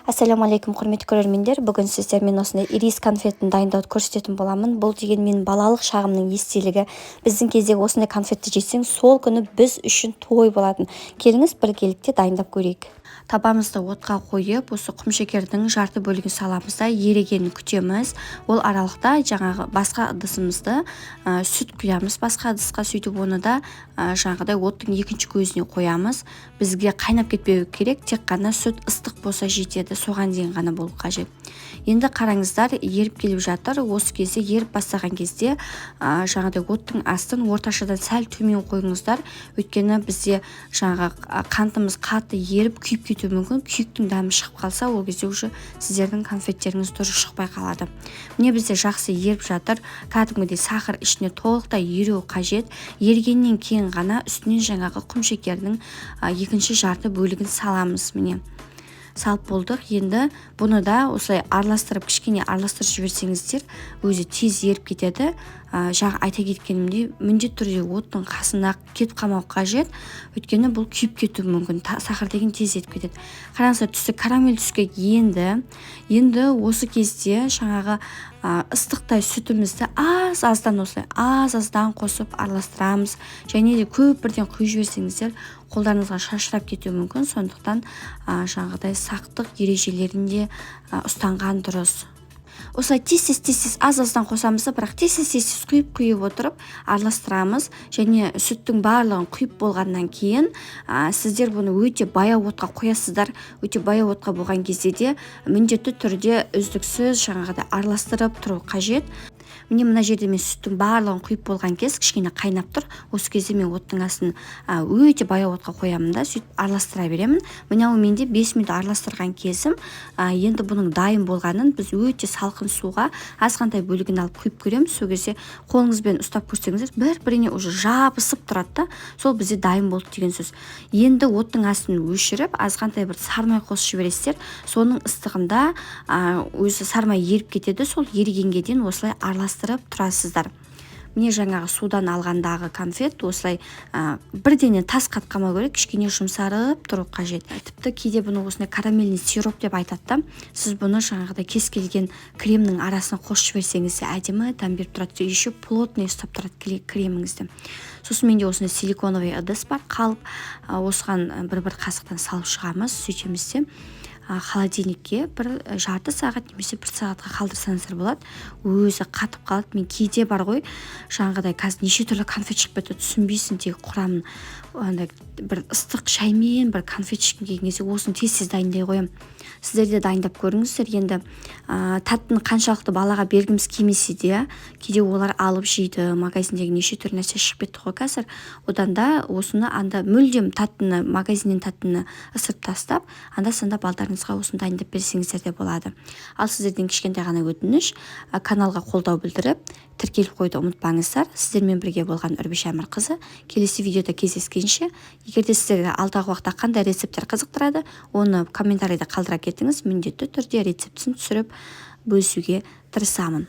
Ассалаумағалейкум, құрметті көрермендер. Бүгін сіздермен осындай ирис конфетін дайындауды көрсететін боламын. Бұл деген менің балалық шағымның естелігі. Біздің кезде осындай конфетті жесең, сол күні біз үшін той болатын. Келіңіз біргелікте дайындап көрейік. Табамызды отқа қойып, осы құмшекердің жарты бөлігін саламыз да ерігенін күтеміз. Ол аралықта жаңағы басқа ыдысымызды сүт құямыз. Басқа ыдысқа сөйтіп оны да жаңағыдай оттың екінші көзіне қоямыз. Бізге қайнап кетпеу керек, тек қана сүт ыстық болса жетеді. Соған дейін ғана болу қажет. Енді қараңыздар, еріп келіп жатыр. Осы кезде еріп бастаған кезде жаңағыдай оттың астын орташадан сәл төмен қойыңыздар. Өйткені бізде жаңағы қантымыз қатты еріп күйіп кетуі мүмкін. Күйіктің дәмі шығып қалса, ол кезде уже сіздердің конфеттеріңіз дұрыс шықпай қалады. Міне бізде жақсы еріп жатыр. Кәдімгідей сахар ішіне толықтай еруі қажет. Ергеннен кейін ғана үстінен жаңағы құмшекердің екінші жарты бөлігін саламыз. Міне салып болдық. Енді бұны да осылай араластырып, кішкене араластырып жіберсеңіздер, өзі тез еріп кетеді. Жаңа айта кеткенімдей, міндетті түрде оттың қасына кетіп қалмау қажет. Өйткені бұл күйіп кетуі мүмкін. Сахар деген тез еріп кетеді. Қараңыздар, түсі карамель түске енді осы кезде жаңағы ыстықтай сүтімізді аз-аздан қосып араластырамыз. Және де көп бірден құйып жіберсеңіздер, қолдарыңызға шашырап кетуі мүмкін. Сондықтан жаңағыдай сақтық ережелерінде ұстанған дұрыс. Осылай тез аз-аздан қосамыз, бірақ тез құйып отырып араластырамыз. Және сүттің барлығын құйып болғаннан кейін сіздер бұны өте баяу отқа қоясыздар. Өте баяу отқа болған кезде де міндетті түрде үздіксіз жаңағыдай араластырып тұру қажет. Міне мына жерде мен сүттің барлығын құйып болған кез кішкене қайнап тұр. Осы кезде мен оттың астын өте баяу отқа қоямын да, сөйтіп араластыра беремін. Мынау менде 5 минут араластырған кезім. Енді бұның дайын болғанын біз өте салқын суға азғантай бөлігін алып құйып көреміз. Сол кезде қолыңызбен ұстап көрсеңіздер, бір-біріне уже жабысып тұрады да, сол бізде дайын болды деген сөз. Енді оттың астын өшіріп, азғантай бір сармай қосып жібересіздер. Соның ыстығында өзі сармай еріп кетеді. Сол ерігенге дейін осылай араластырып тұрасыздар. Міне жаңағы судан алғандағы конфет осылай бірден тас қатқамау керек, кішкене жұмсарып тұру қажет. Тіпті кейде бұны осындай карамельный сироп деп айтады. Сіз бұны жаңағыдай кез келген кремнің арасына қосып жіберсеңіз де әдемі дәм беріп тұрады. Еще плотный ұстап тұрады креміңізді. Сосын менде осындай силиконовый ыдыс бар, қалып, осыған бір қасықтан салып шығамыз. Сөйтеміз де холодильникке бір жарты сағат немесе 1 сағатқа қалдырсаңыздар болады. Өзі қатып қалады. Мен кейде бар ғой, жаңағыдай қазір неше түрлі конфет шығып кетті, түсінбейсің, тек құрамын. Бір ыстық шаймен бір конфет ішкім келген кезде осыны тез дайындай қоямын. Сіздер де дайындап көріңіздер. Енді таттыны қаншалықты балаға бергіміз келмесе де, кейде олар алып жейді. Магазиндегі неше түрлі нәрсе шығып кетті ғой қазір. Одан да осыны мүлдем магазиннен таттыны ысырып тастап, анда-санда балдарыңызға осыны дайындап берсеңіздер де болады. Ал сіздерден кішкентай ғана өтініш, каналға қолдау білдіріп, тіркеліп қойды ұмытпаңыздар. Сіздермен бірге болған Үрбеш Әмірқызы. Келесі видеода кездескенше, егер де сіздерге алдағы уақытта қандай рецепттер қызықтырады, оны комментарийда қалдыра кетіңіз. Міндетті түрде рецептісін түсіріп бөлісуге тырысамын.